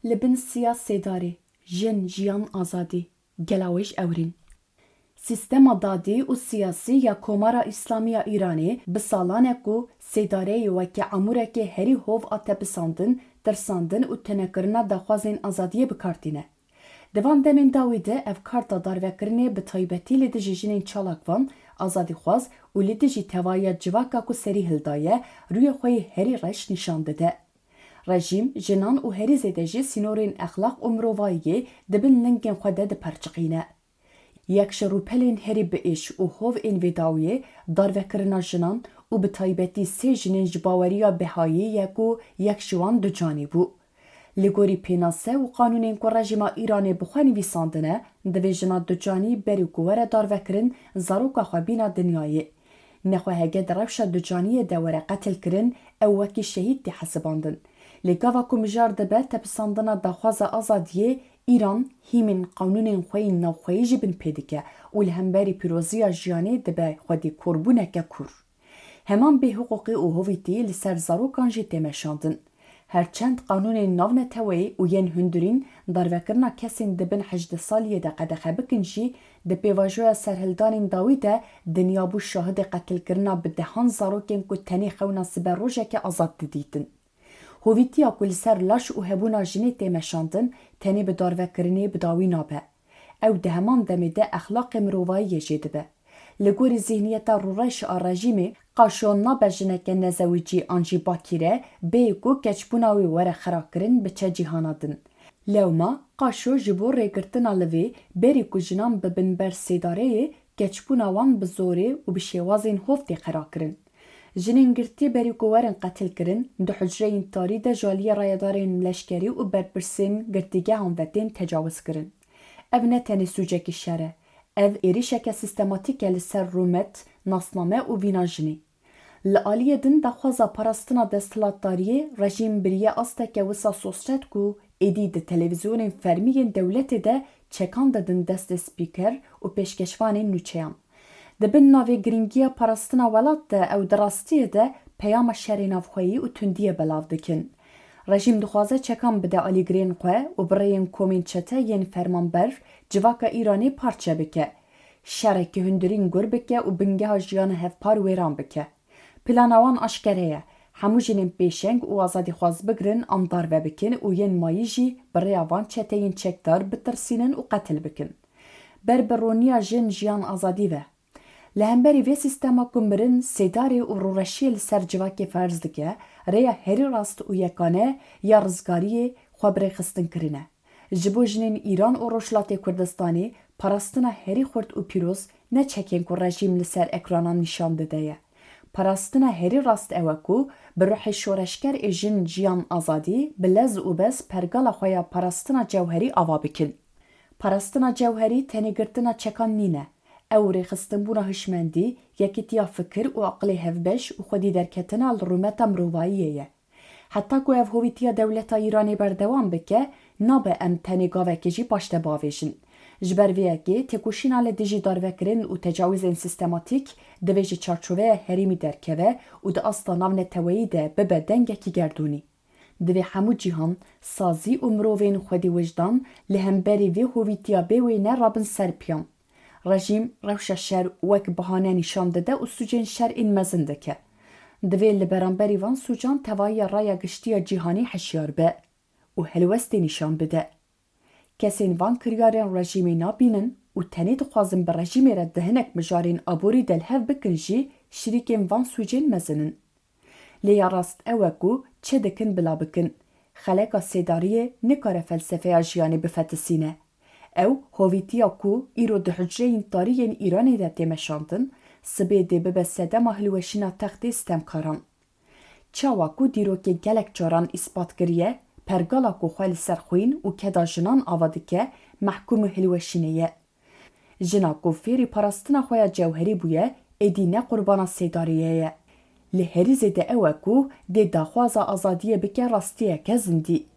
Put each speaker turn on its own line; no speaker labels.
Libin siyasetdarî, jin jiyan azadî, gelawêj ewrîn. Sîstema dadî û siyasî ya Komara İslamî ya Îranê bi salanek û sêdareyê wekî emûrekê herî hov a tepîsandin, tirsandin û tenekirina daxwazên azadiyê bikartîne. Di van demên dawî de ev karta darvekirinê bi taybetî li dijî jinên çalak van, azadîxwaz û li dijî tevaya civaka ku serî hildaye, rûyê xwe yê herî reş nîşan dide. Rejîm, jinan û herîzê de jî sînorên exlaq û mirovayiyê dibin lingên xwe de diperçiqîne. Yek ji rûpelên herî biêş û hov ên vê dawiyê darvekirina jinan û bi taybetî sê jinên ji baweriya bihayî ye ku yek ji wan du canî bû. Li gorî pênase û qanûnên ku rejîma Îranê bi xwe nivîsandine, divê jina du canî berî ku were darvekirin, zaroka xwe bîna dinyayê. Nexwe hege di rewşa du caniyê de were qetilkirin, ew wekî şehîd tê hesibandin. Lê gava ku mijar dibe tepîsandina daxwaza azadiyê, İran hîmên qanûnên xwe yên navxweyî jî bin pê dike û li hemberî pîroziya jiyanê dibe xwedî korbûneke kur. Heman bêhiqûqî û hovîtî li ser zarokan jî tê meşandin. Herçend qanûnên navneteweyî û yên hundirîn darvekirina kesên dibin 18 saliyê de qedexe bikin jî di pêvajoya serhildanên dawî de dinya bû şahidê qetilkirina bi dehan zarokên ku tenê xewna siber rojeke azad didîtin. Hovîtiya ku li ser laş û hebûna jinê tê meşandin, tenê bi darvekirinê bi dawî nabe. Ew di heman demê de exlaqê mirovayiyê jê dibe. Li gorî zihniyeta rûreş a rejîmê, qaşo nabe jineke nezewîcî an jî bakîre, bêyî ku keçbûna wê were xirakirin bi çe cîhana din. Lewma, qaşo ji bo rêgirtina li vê, berî ku jinan bibin ber sêdareyê, keçbûna wan bi zorê û bi şêwazên hov tê xirakirin. Jinên girtî berî ku werin qetilkirin, di hucreyên tarî de jaliyê rayedarên leşkerî û berpirsên girtîgehan ve tên tecawüz kirin. Ev ne tenê sûcekî şer e, ev êrişeke sîstematîk e li ser rûmet, nasname û vîna jinê. Li aliyê din daxwaza parastina desthilatdariyê, rejîm biriye asteke wisa sosret ku êdî di televizyonên fermiyên dewletê de çekan didin destê spîker û pêşkeşvanên nûçeyan. Dibin navê giringiya parastina welat de ew di rastiyê de peyama şerê navxweyî û tundiyê belav dikin. Rejîm dixwaze çekan bide alîgirên xwe û bi rêyên komên çete yên fermanber civaka Îranê parçe bike. Şerekî hundirîn gur bike û bingeha jiyana hevpar wêran bike. Plana wan aşkere ye. Hemû jinên pêşeng û azadîxwaz bigirin, amdar vebikin û yên mayî jî bi rêya van çeteyên çekdar bitirsînin û qetil bikin. Ber bi roniya jin jiyan azadî ve. Li hemberî vê sîstema ku mirin, sêdarê û rûreşiyê li ser civakê ferz dike, rêya herî rast û yekane ya rizgariyê xwe birêxistin kirine. Ji bo jinên Îran û Rojhilatê Kurdistanê, parastina herî xurt û pîroz ne çekên ku rejîm li ser ekranan nîşan dide ye. Parastina herî rast ew e ku bi ruhê şoreşker ê jin jiyan azadî, bi lez û bez pergala xwe ya parastina cewherî ava bikin. Parastina cewherî tenê girtina çekan nîne. Ew rêxistinbûna hişmendî, yekîtiya fikir û aqilê hevbeş û xwedî derketina li rûmeta mirovayiyê ye. Heta ku ev hovîtiya dewleta Îranê berdewam bike, nabe em tenê gavekê jî baş te bavêjin. Ji ber vê yekê, têkoşîna li dijî darvekirin û tecawüzên sîstematîk divê ji çarçoveya herîmî derkeve û di asta navneteweyî de bibe dengekî gerdûnî. Divê hemû cîhan, sazî û mirovên xwedî wijdan li hemberî vê hovîtiya bê wê ne rabin ser piyan. Rejîm rewşa şer wek bihane nîşan dide û sûcên şer ên mezin dike. Divê li beramberî van sûcan tevahiya raya giştiya cîhanî heşyar be û helwestê nîşan bide. Kesên van kiryarên rejîmê nabînin û tenê dixwazin bi rejîmê re di hinek mijarên aborî de li hev bikin jî şirîkên van sûcên mezinin. Lê ya rast ew e ku çi dikin bila bikin. Xeleka sêdariyê nikare felsefeya jiyanê bifetisîne. Ew hovîtiya ku îro di hucreyên tarîyên Îranê de tê meşandin, sibê dê bibe sedema hilweşîna textê stemkaran. Çawa ku dîrokê gelek caran îspat kiriye, pergala ku xwe li ser xwîn û keda jinan ava dike, mehkûmê hilweşînê ye. Jina ku fêrî parastina xwe ya cewherî bûye, êdî ne qurbana sêdariyê ye. Li herîzê de ew e ku dê daxwaza azadiyê bike rastiyeke zindî.